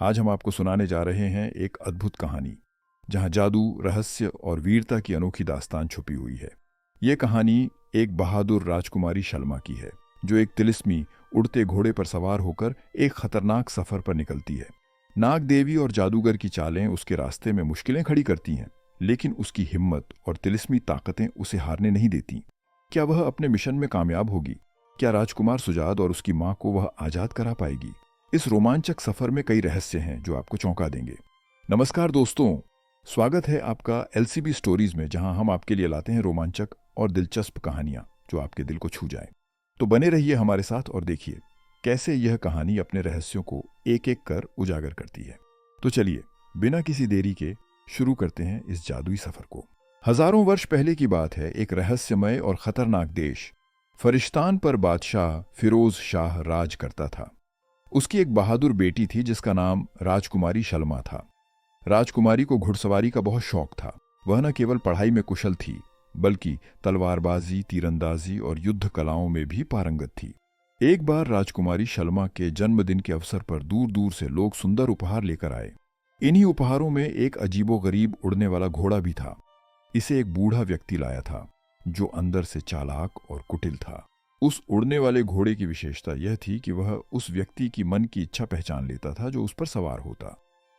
आज हम आपको सुनाने जा रहे हैं एक अद्भुत कहानी, जहां जादू, रहस्य और वीरता की अनोखी दास्तान छुपी हुई है। ये कहानी एक बहादुर राजकुमारी शल्मा की है, जो एक तिलिस्मी उड़ते घोड़े पर सवार होकर एक खतरनाक सफर पर निकलती है। नाग देवी और जादूगर की चालें उसके रास्ते में मुश्किलें खड़ी करती हैं, लेकिन उसकी हिम्मत और तिलिस्मी ताकतें उसे हारने नहीं देती। क्या वह अपने मिशन में कामयाब होगी? क्या राजकुमार सुजाद और उसकी मां को वह आजाद करा पाएगी? इस रोमांचक सफर में कई रहस्य हैं जो आपको चौंका देंगे। नमस्कार दोस्तों, स्वागत है आपका एलसीबी स्टोरीज में, जहां हम आपके लिए लाते हैं रोमांचक और दिलचस्प कहानियां जो आपके दिल को छू जाएं। तो बने रहिए हमारे साथ और देखिए कैसे यह कहानी अपने रहस्यों को एक एक कर उजागर करती है। तो चलिए बिना किसी देरी के शुरू करते हैं इस जादुई सफर को। हजारों वर्ष पहले की बात है। एक रहस्यमय और खतरनाक देश फरिश्तान पर बादशाह फिरोज शाह राज करता था। उसकी एक बहादुर बेटी थी जिसका नाम राजकुमारी शल्मा था। राजकुमारी को घुड़सवारी का बहुत शौक था। वह न केवल पढ़ाई में कुशल थी, बल्कि तलवारबाजी, तीरंदाजी और युद्ध कलाओं में भी पारंगत थी। एक बार राजकुमारी शल्मा के जन्मदिन के अवसर पर दूर दूर से लोग सुंदर उपहार लेकर आए। इन्हीं उपहारों में एक अजीबोगरीब उड़ने वाला घोड़ा भी था। इसे एक बूढ़ा व्यक्ति लाया था, जो अंदर से चालाक और कुटिल था। उस उड़ने वाले घोड़े की विशेषता यह थी कि वह उस व्यक्ति की मन की इच्छा पहचान लेता था जो उस पर सवार होता।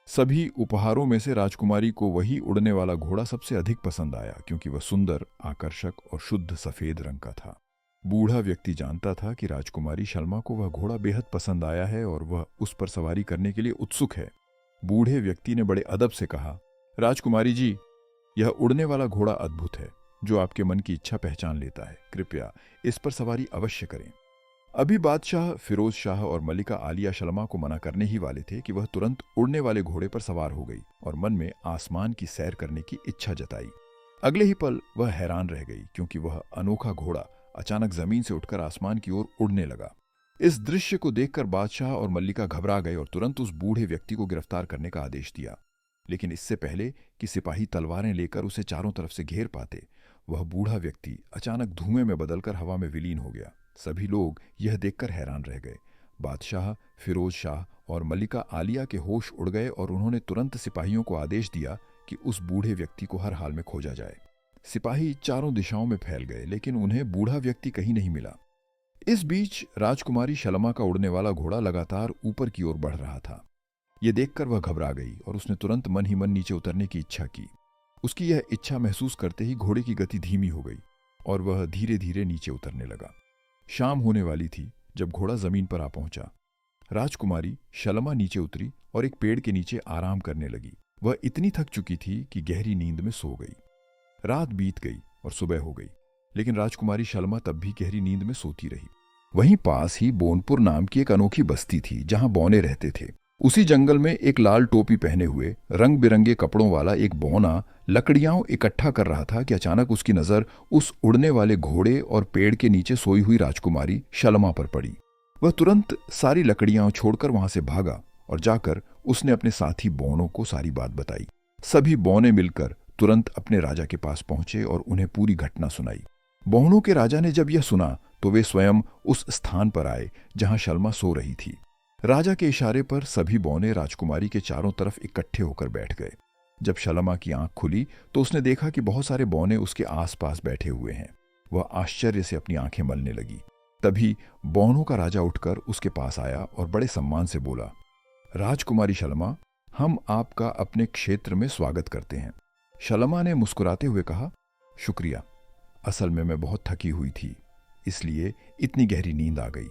सभी उपहारों में से राजकुमारी को वही उड़ने वाला घोड़ा सबसे अधिक पसंद आया, क्योंकि वह सुंदर, आकर्षक और शुद्ध सफेद रंग का था। बूढ़ा व्यक्ति जानता था कि राजकुमारी शल्मा को वह घोड़ा बेहद पसंद आया है और वह उस पर सवारी करने के लिए उत्सुक है। बूढ़े व्यक्ति ने बड़े अदब से कहा, राजकुमारी जी, यह उड़ने वाला घोड़ा अद्भुत है, जो आपके मन की इच्छा पहचान लेता है। कृपया इस पर सवारी अवश्य करें। अभी बादशाह फिरोज शाह और मलिका आलिया शल्मा को मना करने ही वाले थे कि वह तुरंत उड़ने वाले घोड़े पर सवार हो गई और मन में आसमान की सैर करने की इच्छा जताई। अगले ही पल वह हैरान रह गई, क्योंकि वह अनोखा घोड़ा अचानक जमीन से उठकर आसमान की ओर उड़ने लगा। इस दृश्य को देखकर बादशाह और मल्लिका घबरा गए और तुरंत उस बूढ़े व्यक्ति को गिरफ्तार करने का आदेश दिया। लेकिन इससे पहले कि सिपाही तलवारें लेकर उसे चारों तरफ से घेर पाते, वह बूढ़ा व्यक्ति अचानक धुएं में बदलकर हवा में विलीन हो गया। सभी लोग यह देखकर हैरान रह गए। बादशाह, फिरोज शाह और मलिका आलिया के होश उड़ गए और उन्होंने तुरंत सिपाहियों को आदेश दिया कि उस बूढ़े व्यक्ति को हर हाल में खोजा जाए। सिपाही चारों दिशाओं में फैल गए, लेकिन उन्हें बूढ़ा व्यक्ति कहीं नहीं मिला। इस बीच राजकुमारी शल्मा का उड़ने वाला घोड़ा लगातार ऊपर की ओर बढ़ रहा था। यह देखकर वह घबरा गई और उसने तुरंत मन ही मन नीचे उतरने की इच्छा की। उसकी यह इच्छा महसूस करते ही घोड़े की गति धीमी हो गई और वह धीरे धीरे नीचे उतरने लगा। शाम होने वाली थी जब घोड़ा जमीन पर आ पहुंचा। राजकुमारी शल्मा नीचे उतरी और एक पेड़ के नीचे आराम करने लगी। वह इतनी थक चुकी थी कि गहरी नींद में सो गई। रात बीत गई और सुबह हो गई, लेकिन राजकुमारी शल्मा तब भी गहरी नींद में सोती रही। वहीं पास ही बोनपुर नाम की एक अनोखी बस्ती थी, जहां बौने रहते थे। उसी जंगल में एक लाल टोपी पहने हुए, रंग बिरंगे कपड़ों वाला एक बौना लकड़ियां इकट्ठा कर रहा था कि अचानक उसकी नजर उस उड़ने वाले घोड़े और पेड़ के नीचे सोई हुई राजकुमारी शल्मा पर पड़ी। वह तुरंत सारी लकड़ियां छोड़कर वहां से भागा और जाकर उसने अपने साथी बौनों को सारी बात बताई। सभी बौने मिलकर तुरंत अपने राजा के पास पहुंचे और उन्हें पूरी घटना सुनाई। बौनों के राजा ने जब यह सुना तो वे स्वयं उस स्थान पर आए जहां शल्मा सो रही थी। राजा के इशारे पर सभी बौने राजकुमारी के चारों तरफ इकट्ठे होकर बैठ गए। जब शल्मा की आंख खुली तो उसने देखा कि बहुत सारे बौने उसके आसपास बैठे हुए हैं। वह आश्चर्य से अपनी आंखें मलने लगी। तभी बौनों का राजा उठकर उसके पास आया और बड़े सम्मान से बोला, राजकुमारी शल्मा, हम आपका अपने क्षेत्र में स्वागत करते हैं। शल्मा ने मुस्कुराते हुए कहा, शुक्रिया, असल में मैं बहुत थकी हुई थी, इसलिए इतनी गहरी नींद आ गई।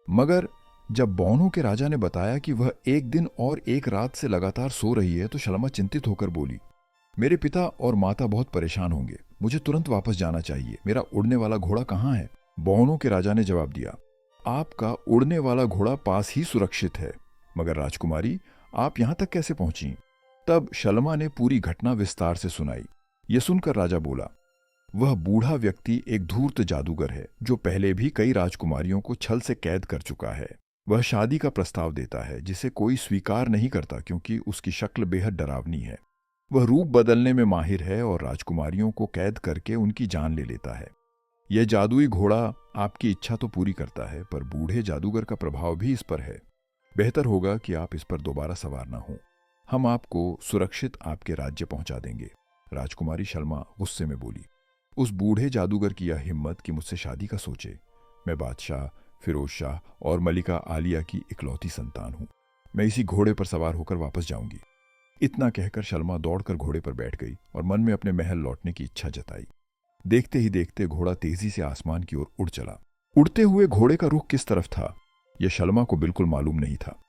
मगर जब बौनों के राजा ने बताया कि वह एक दिन और एक रात से लगातार सो रही है, तो शल्मा चिंतित होकर बोली, मेरे पिता और माता बहुत परेशान होंगे, मुझे तुरंत वापस जाना चाहिए। मेरा उड़ने वाला घोड़ा कहाँ है? बौनों के राजा ने जवाब दिया, आपका उड़ने वाला घोड़ा पास ही सुरक्षित है। मगर राजकुमारी, आप यहां तक कैसे पहुंची? तब शल्मा ने पूरी घटना विस्तार से सुनाई। यह सुनकर राजा बोला, वह बूढ़ा व्यक्ति एक धूर्त जादूगर है, जो पहले भी कई राजकुमारियों को छल से कैद कर चुका है। वह शादी का प्रस्ताव देता है, जिसे कोई स्वीकार नहीं करता, क्योंकि उसकी शक्ल बेहद डरावनी है। वह रूप बदलने में माहिर है और राजकुमारियों को कैद करके उनकी जान ले लेता है। यह जादुई घोड़ा आपकी इच्छा तो पूरी करता है, पर बूढ़े जादूगर का प्रभाव भी इस पर है। बेहतर होगा कि आप इस पर दोबारा सवार ना हों। हम आपको सुरक्षित आपके राज्य पहुंचा देंगे। राजकुमारी शल्मा गुस्से में बोली। उस बूढ़े जादूगर की यह हिम्मत कि मुझसे शादी का सोचे। मैं बादशाह, फिरोज शाह और मलिका आलिया की इकलौती संतान हूं। मैं इसी घोड़े पर सवार होकर वापस जाऊंगी। इतना कहकर शल्मा दौड़कर घोड़े पर बैठ गई और मन में अपने महल लौटने की इच्छा जताई। देखते ही देखते घोड़ा तेजी से आसमान की ओर उड़ चला। उड़ते हुए घोड़े का रुख किस तरफ था, यह शल्मा को बिल्कुल मालूम नहीं था।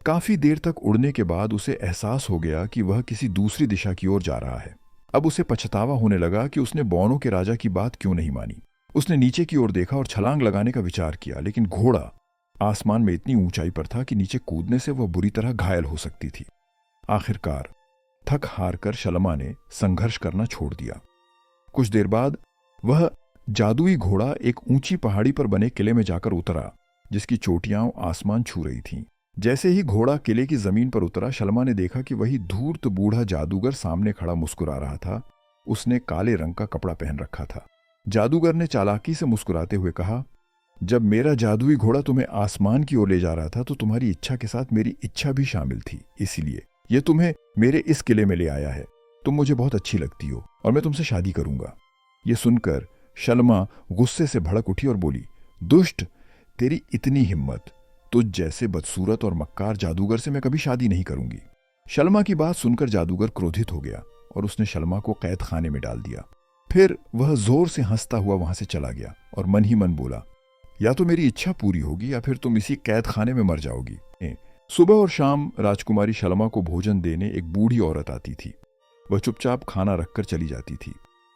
काफी देर तक उड़ने के बाद उसे एहसास हो गया कि वह किसी दूसरी दिशा की ओर जा रहा है। अब उसे पछतावा होने लगा कि उसने बौनों के राजा की बात क्यों नहीं मानी। उसने नीचे की ओर देखा और छलांग लगाने का विचार किया, लेकिन घोड़ा आसमान में इतनी ऊंचाई पर था कि नीचे कूदने से वह बुरी तरह घायल हो सकती थी। आखिरकार थक हार कर शल्मा ने संघर्ष करना छोड़ दिया। कुछ देर बाद वह जादुई घोड़ा एक ऊंची पहाड़ी पर बने किले में जाकर उतरा, जिसकी चोटियां आसमान छू रही थीं। जैसे ही घोड़ा किले की जमीन पर उतरा, शल्मा ने देखा कि वही धूर्त बूढ़ा जादूगर सामने खड़ा मुस्कुरा रहा था। उसने काले रंग का कपड़ा पहन रखा था। जादूगर ने चालाकी से मुस्कुराते हुए कहा, जब मेरा जादुई घोड़ा तुम्हें आसमान की ओर ले जा रहा था तो तुम्हारी इच्छा के साथ मेरी इच्छा भी शामिल थी, इसलिए यह तुम्हें मेरे इस किले में ले आया है। तुम मुझे बहुत अच्छी लगती हो और मैं तुमसे शादी करूंगा। यह सुनकर शल्मा गुस्से से भड़क उठी और बोली, दुष्ट, तेरी इतनी हिम्मत! तुझ जैसे बदसूरत और मक्कार जादूगर से मैं कभी शादी नहीं करूंगी। शल्मा की बात सुनकर जादूगर क्रोधित हो गया और उसने शल्मा को कैद खाने में डाल दिया। फिर वह जोर से हंसता हुआ वहां से चला गया और मन ही मन बोला, या तो मेरी इच्छा पूरी होगी या फिर तुम इसी कैद खाने में मर जाओगी। सुबह और शाम राजकुमारी शल्मा को भोजन देने एक बूढ़ी औरत आती थी। वह चुपचाप खाना रखकर चली जाती थी।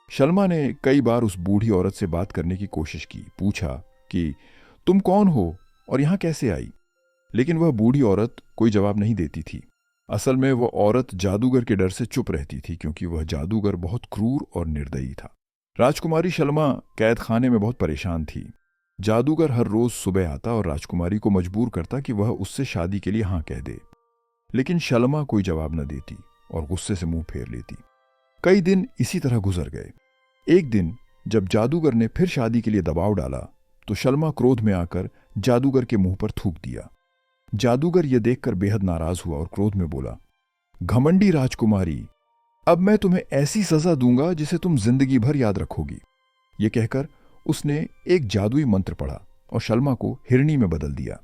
शल्मा ने कई बार उस बूढ़ी औरत से बात करने की कोशिश की, पूछा कि तुम कौन हो और यहां कैसे आई, लेकिन वह बूढ़ी औरत कोई जवाब नहीं देती थी। असल में वह औरत जादूगर के डर से चुप रहती थी, क्योंकि वह जादूगर बहुत क्रूर और निर्दयी था। राजकुमारी शल्मा कैद खाने में बहुत परेशान थी। जादूगर हर रोज सुबह आता और राजकुमारी को मजबूर करता कि वह उससे शादी के लिए हाँ कह दे, लेकिन शल्मा कोई जवाब न देती और गुस्से से मुंह फेर लेती। कई दिन इसी तरह गुजर गए। एक दिन जब जादूगर ने फिर शादी के लिए दबाव डाला तो शल्मा क्रोध में आकर जादूगर के मुंह पर थूक दिया। जादूगर यह देखकर बेहद नाराज हुआ और क्रोध में बोला, घमंडी राजकुमारी, अब मैं तुम्हें ऐसी सजा दूंगा जिसे तुम जिंदगी भर याद रखोगी। यह कहकर उसने एक जादुई मंत्र पढ़ा और शल्मा को हिरनी में बदल दिया।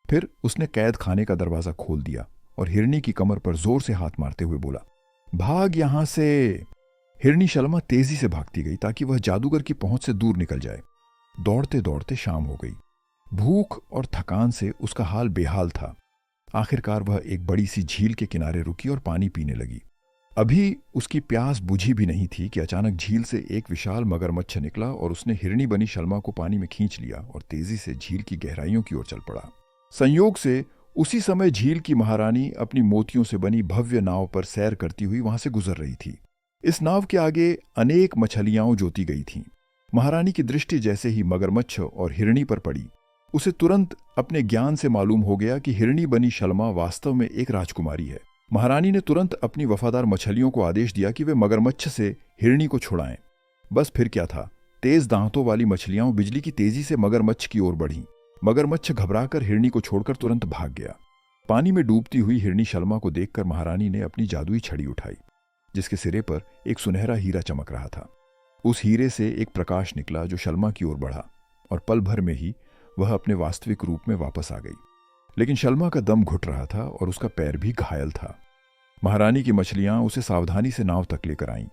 फिर उसने कैद खाने का दरवाजा खोल दिया और हिरनी की कमर पर जोर से हाथ मारते हुए बोला, भाग यहां से। हिरनी शल्मा तेजी से भागती गई ताकि वह जादूगर की पहुंच से दूर निकल जाए। दौड़ते दौड़ते शाम हो गई। भूख और थकान से उसका हाल बेहाल था। आखिरकार वह एक बड़ी सी झील के किनारे रुकी और पानी पीने लगी। अभी उसकी प्यास बुझी भी नहीं थी कि अचानक झील से एक विशाल मगरमच्छ निकला और उसने हिरनी बनी शल्मा को पानी में खींच लिया और तेजी से झील की गहराइयों की ओर चल पड़ा। संयोग से उसी समय झील की महारानी अपनी मोतियों से बनी भव्य नाव पर सैर करती हुई वहां से गुजर रही थी। इस नाव के आगे अनेक मछलियां जोती गई थीं। महारानी की दृष्टि जैसे ही मगरमच्छ और हिरनी पर पड़ी, उसे तुरंत अपने ज्ञान से मालूम हो गया कि हिरनी बनी शल्मा वास्तव में एक राजकुमारी है। महारानी ने तुरंत अपनी वफादार मछलियों को आदेश दिया कि वे मगरमच्छ से हिरनी को छुड़ाएं। बस फिर क्या था, तेज दांतों वाली मछलियां बिजली की तेजी से मगरमच्छ की ओर बढ़ीं। मगरमच्छ घबराकर हिरनी को छोड़कर तुरंत भाग गया। पानी में डूबती हुई हिरनी शल्मा को देखकर महारानी ने अपनी जादुई छड़ी उठाई, जिसके सिरे पर एक सुनहरा हीरा चमक रहा था। उस हीरे से एक प्रकाश निकला जो शल्मा की ओर बढ़ा और पल भर में ही वह अपने वास्तविक रूप में वापस आ गई। लेकिन शल्मा का दम घुट रहा था और उसका पैर भी घायल था। महारानी की मछलियां उसे सावधानी से नाव तक लेकर आईं।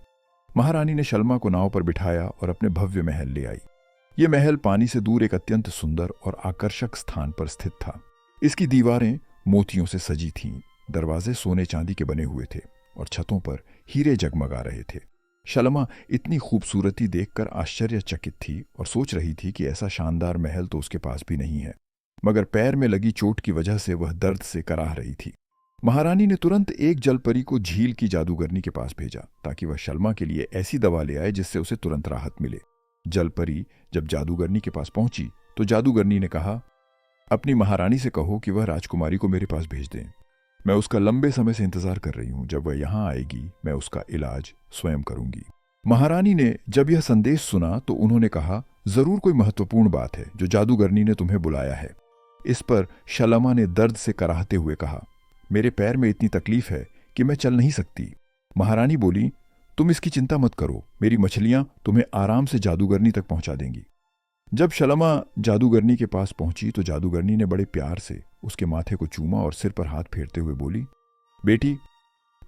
महारानी ने शल्मा को नाव पर बिठाया और अपने भव्य महल ले आई। यह महल पानी से दूर एक अत्यंत सुंदर और आकर्षक स्थान पर स्थित था। इसकी दीवारें मोतियों से सजी थीं, दरवाजे सोने चांदी के बने हुए थे और छतों पर हीरे जगमगा रहे थे। शल्मा इतनी खूबसूरती देखकर आश्चर्यचकित थी और सोच रही थी कि ऐसा शानदार महल तो उसके पास भी नहीं है, मगर पैर में लगी चोट की वजह से वह दर्द से कराह रही थी। महारानी ने तुरंत एक जलपरी को झील की जादूगरनी के पास भेजा ताकि वह शल्मा के लिए ऐसी दवा ले आए जिससे उसे तुरंत राहत मिले। जलपरी जब जादूगरनी के पास पहुंची तो जादूगरनी ने कहा, अपनी महारानी से कहो कि वह राजकुमारी को मेरे पास भेज दें। मैं उसका लंबे समय से इंतजार कर रही हूं। जब वह यहां आएगी मैं उसका इलाज स्वयं करूंगी। महारानी ने जब यह संदेश सुना तो उन्होंने कहा, जरूर कोई महत्वपूर्ण बात है जो जादूगरनी ने तुम्हें बुलाया है। इस पर शलमा ने दर्द से कराहते हुए कहा, मेरे पैर में इतनी तकलीफ है कि मैं चल नहीं सकती। महारानी बोली, तुम इसकी चिंता मत करो, मेरी मछलियां तुम्हें आराम से जादूगरनी तक पहुंचा देंगी। जब शलमा जादूगरनी के पास पहुंची तो जादूगरनी ने बड़े प्यार से उसके माथे को चूमा और सिर पर हाथ फेरते हुए बोली, बेटी,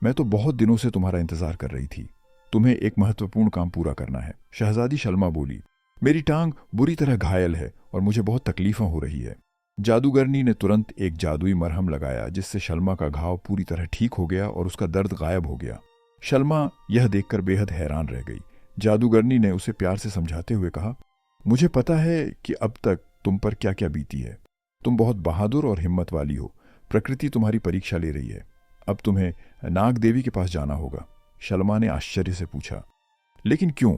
मैं तो बहुत दिनों से तुम्हारा इंतजार कर रही थी। तुम्हें एक महत्वपूर्ण काम पूरा करना है। शहजादी शलमा बोली, मेरी टांग बुरी तरह घायल है और मुझे बहुत तकलीफें हो रही है। जादूगरनी ने तुरंत एक जादुई मरहम लगाया, जिससे शलमा का घाव पूरी तरह ठीक हो गया और उसका दर्द गायब हो गया। शलमा यह देखकर बेहद हैरान रह गई। जादूगरनी ने उसे प्यार से समझाते हुए कहा, मुझे पता है कि अब तक तुम पर क्या क्या बीती है। तुम बहुत बहादुर और हिम्मत वाली हो। प्रकृति तुम्हारी परीक्षा ले रही है। अब तुम्हें नाग देवी के पास जाना होगा। शलमा ने आश्चर्य से पूछा, लेकिन क्यों?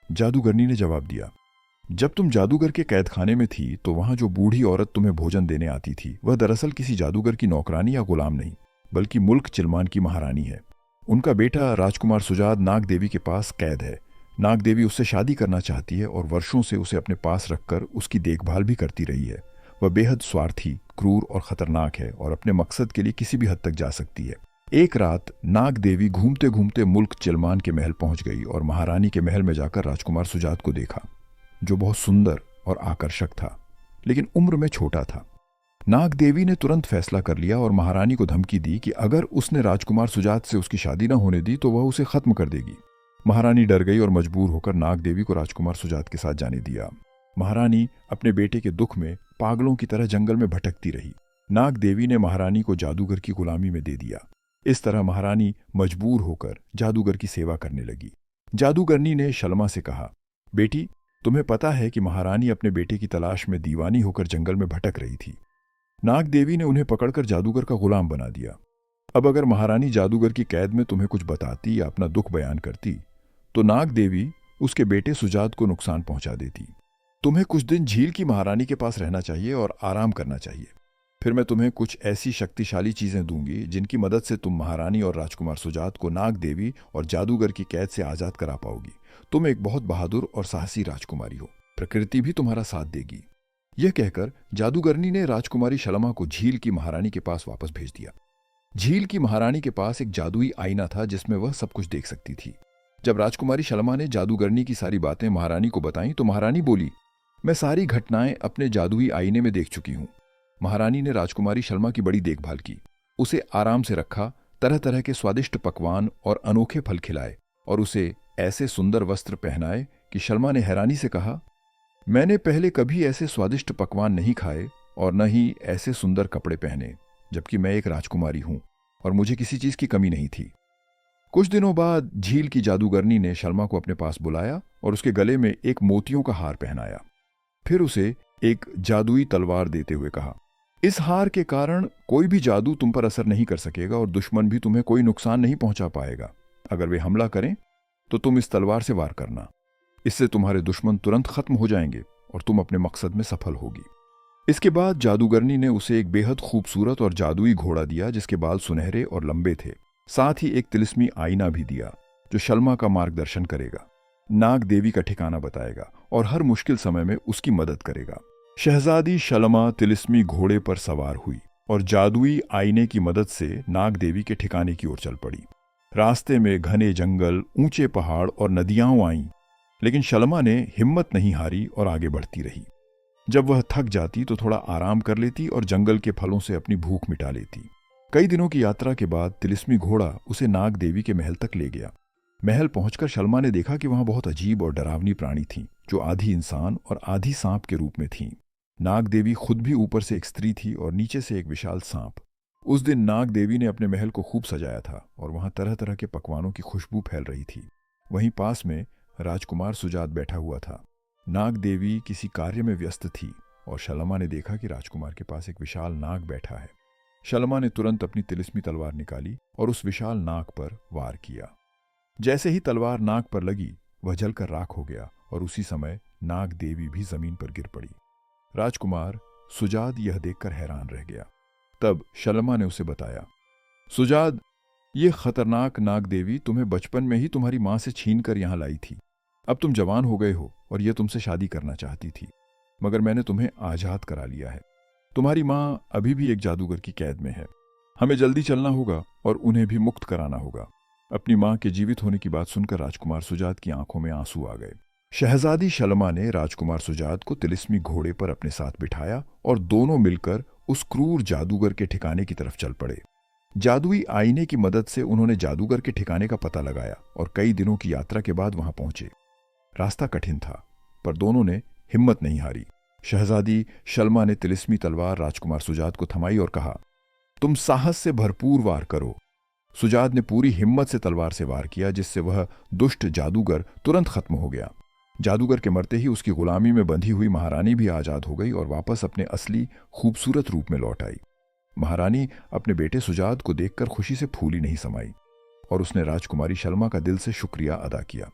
जादूगरनी ने जवाब दिया, जब तुम जादूगर के कैदखाने में थी तो वहां जो बूढ़ी औरत तुम्हें भोजन देने आती थी वह दरअसल किसी जादूगर की नौकरानी या गुलाम नहीं, बल्कि मुल्क चिलमान की महारानी है। उनका बेटा राजकुमार सुजाद नाग देवी के पास कैद है। नाग देवी उससे शादी करना चाहती है और वर्षों से उसे अपने पास रखकर उसकी देखभाल भी करती रही है। वह बेहद स्वार्थी, क्रूर और खतरनाक है और अपने मकसद के लिए किसी भी हद तक जा सकती है। एक रात नाग देवी घूमते घूमते मुल्क चिलमान के महल पहुंच गई और महारानी के महल में जाकर राजकुमार सुजाद को देखा, जो बहुत सुंदर और आकर्षक था, लेकिन उम्र में छोटा था। नाग देवी ने तुरंत फैसला कर लिया और महारानी को धमकी दी कि अगर उसने राजकुमार सुजाद से उसकी शादी न होने दी तो वह उसे खत्म कर देगी। महारानी डर गई और मजबूर होकर नाग देवी को राजकुमार सुजाद के साथ जाने दिया। महारानी अपने बेटे के दुख में पागलों की तरह जंगल में भटकती रही। नाग देवी ने महारानी को जादूगर की गुलामी में दे दिया। इस तरह महारानी मजबूर होकर जादूगर की सेवा करने लगी। जादूगरनी ने शलमा से कहा, बेटी, तुम्हें पता है कि महारानी अपने बेटे की तलाश में दीवानी होकर जंगल में भटक रही थी। नाग देवी ने उन्हें पकड़कर जादूगर का गुलाम बना दिया। अब अगर महारानी जादूगर की कैद में तुम्हें कुछ बताती या अपना दुख बयान करती तो नाग देवी उसके बेटे सुजाद को नुकसान पहुंचा देती। तुम्हें कुछ दिन झील की महारानी के पास रहना चाहिए और आराम करना चाहिए। फिर मैं तुम्हें कुछ ऐसी शक्तिशाली चीजें दूंगी जिनकी मदद से तुम महारानी और राजकुमार सुजाद को नाग देवी और जादूगर की कैद से आजाद करा पाओगी। तुम एक बहुत बहादुर और साहसी राजकुमारी हो। प्रकृति भी तुम्हारा साथ देगी। यह कहकर जादूगरनी ने राजकुमारी शलमा को झील की महारानी के पास वापस भेज दिया। झील की महारानी के पास एक जादुई आईना था जिसमें वह सब कुछ देख सकती थी। जब राजकुमारी शलमा ने जादूगरनी की सारी बातें महारानी को बताईं तो महारानी बोली, मैं सारी घटनाएं अपने जादुई आईने में देख चुकी हूं। महारानी ने राजकुमारी शलमा की बड़ी देखभाल की, उसे आराम से रखा, तरह तरह के स्वादिष्ट पकवान और अनोखे फल खिलाए और उसे ऐसे सुंदर वस्त्र पहनाए कि शलमा ने हैरानी से कहा, मैंने पहले कभी ऐसे स्वादिष्ट पकवान नहीं खाए और न ही ऐसे सुंदर कपड़े पहने, जबकि मैं एक राजकुमारी हूं और मुझे किसी चीज की कमी नहीं थी। कुछ दिनों बाद झील की जादूगरनी ने शलमा को अपने पास बुलाया और उसके गले में एक मोतियों का हार पहनाया। फिर उसे एक जादुई तलवार देते हुए कहा, इस हार के कारण कोई भी जादू तुम पर असर नहीं कर सकेगा और दुश्मन भी तुम्हें कोई नुकसान नहीं पहुंचा पाएगा। अगर वे हमला करें तो तुम इस तलवार से वार करना। इससे तुम्हारे दुश्मन तुरंत खत्म हो जाएंगे और तुम अपने मकसद में सफल होगी। इसके बाद जादूगरनी ने उसे एक बेहद खूबसूरत और जादुई घोड़ा दिया जिसके बाल सुनहरे और लंबे थे। साथ ही एक तिलिस्मी आईना भी दिया जो शलमा का मार्गदर्शन करेगा, नाग देवी का ठिकाना बताएगा और हर मुश्किल समय में उसकी मदद करेगा। शहजादी शलमा तिलिस्मी घोड़े पर सवार हुई और जादुई आईने की मदद से नाग देवी के ठिकाने की ओर चल पड़ी। रास्ते में घने जंगल, ऊंचे पहाड़ और नदियां आईं, लेकिन शलमा ने हिम्मत नहीं हारी और आगे बढ़ती रही। जब वह थक जाती तो थोड़ा आराम कर लेती और जंगल के फलों से अपनी भूख मिटा लेती। कई दिनों की यात्रा के बाद तिलिस्मी घोड़ा उसे नाग देवी के महल तक ले गया। महल पहुंचकर शलमा ने देखा कि वहां बहुत अजीब और डरावनी प्राणी थीं, जो आधी इंसान और आधी सांप के रूप में थीं। नाग देवी खुद भी ऊपर से एक स्त्री थी और नीचे से एक विशाल सांप। उस दिन नाग देवी ने अपने महल को खूब सजाया था और वहां तरह तरह के पकवानों की खुशबू फैल रही थी। वहीं पास में राजकुमार सुजाद बैठा हुआ था। नाग देवी किसी कार्य में व्यस्त थी और शलमा ने देखा कि राजकुमार के पास एक विशाल नाग बैठा है। शलमा ने तुरंत अपनी तिलिस्मी तलवार निकाली और उस विशाल नाग पर वार किया। जैसे ही तलवार नाग पर लगी वह जलकर राख हो गया और उसी समय नाग देवी भी जमीन पर गिर पड़ी। राजकुमार सुजाद यह देखकर हैरान रह गया। तब शलमा ने उसे बताया, सुजाद, ये खतरनाक नाग देवी तुम्हें बचपन में ही तुम्हारी मां से छीन कर यहां लाई थी। अब तुम जवान हो गए हो और यह तुमसे शादी करना चाहती थी, मगर मैंने तुम्हें आजाद करा लिया है। तुम्हारी माँ अभी भी एक जादूगर की कैद में है। हमें जल्दी चलना होगा और उन्हें भी मुक्त कराना होगा। अपनी माँ के जीवित होने की बात सुनकर राजकुमार सुजात की आंखों में आंसू आ गए। शहजादी शलमा ने राजकुमार सुजात को तिलिस्मी घोड़े पर अपने साथ बिठाया और दोनों मिलकर उस क्रूर जादूगर के ठिकाने की तरफ चल पड़े। जादुई आईने की मदद से उन्होंने जादूगर के ठिकाने का पता लगाया और कई दिनों की यात्रा के बाद वहां पहुंचे। रास्ता कठिन था, पर दोनों ने हिम्मत नहीं हारी। शहजादी शलमा ने तिलिस्मी तलवार राजकुमार सुजात को थमाई और कहा, तुम साहस से भरपूर वार करो। सुजात ने पूरी हिम्मत से तलवार से वार किया, जिससे वह दुष्ट जादूगर तुरंत खत्म हो गया। जादूगर के मरते ही उसकी गुलामी में बंधी हुई महारानी भी आजाद हो गई और वापस अपने असली खूबसूरत रूप में लौट आई। महारानी अपने बेटे सुजात को देखकर खुशी से फूली नहीं समाई और उसने राजकुमारी शलमा का दिल से शुक्रिया अदा किया।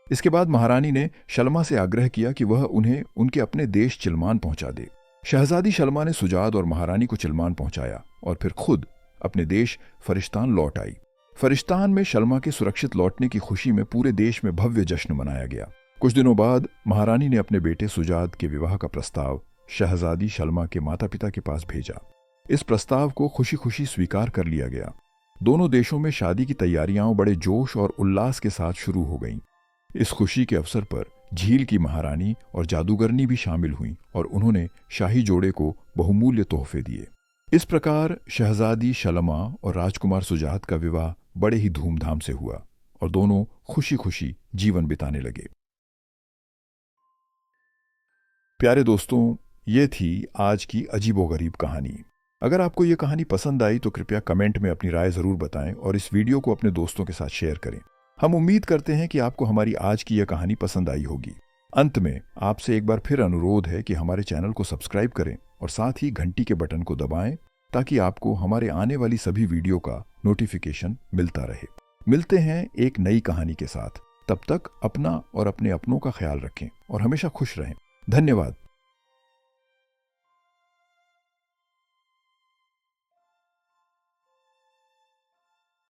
इसके बाद महारानी ने शलमा से आग्रह किया कि वह उन्हें उनके अपने देश चिलमान पहुंचा दे। शहजादी शलमा ने सुजात और महारानी को चिलमान पहुंचाया और फिर खुद अपने देश फरिश्तान लौट आई। फरिश्तान में शलमा के सुरक्षित लौटने की खुशी में पूरे देश में भव्य जश्न मनाया गया। कुछ दिनों बाद महारानी ने अपने बेटे सुजात के विवाह का प्रस्ताव शहजादी शलमा के माता पिता के पास भेजा। इस प्रस्ताव को खुशी खुशी स्वीकार कर लिया गया। दोनों देशों में शादी की तैयारियां बड़े जोश और उल्लास के साथ शुरू हो गईं। इस खुशी के अवसर पर झील की महारानी और जादूगरनी भी शामिल हुईं और उन्होंने शाही जोड़े को बहुमूल्य तोहफे दिए। इस प्रकार शहजादी शलमा और राजकुमार सुजात का विवाह बड़े ही धूमधाम से हुआ और दोनों खुशी खुशी जीवन बिताने लगे। प्यारे दोस्तों, ये थी आज की अजीबोगरीब कहानी। अगर आपको ये कहानी पसंद आई तो कृपया कमेंट में अपनी राय जरूर बताएं और इस वीडियो को अपने दोस्तों के साथ शेयर करें। हम उम्मीद करते हैं कि आपको हमारी आज की यह कहानी पसंद आई होगी। अंत में आपसे एक बार फिर अनुरोध है कि हमारे चैनल को सब्सक्राइब करें और साथ ही घंटी के बटन को दबाएं ताकि आपको हमारे आने वाली सभी वीडियो का नोटिफिकेशन मिलता रहे। मिलते हैं एक नई कहानी के साथ। तब तक अपना और अपने अपनों का ख्याल रखें और हमेशा खुश रहें। धन्यवाद।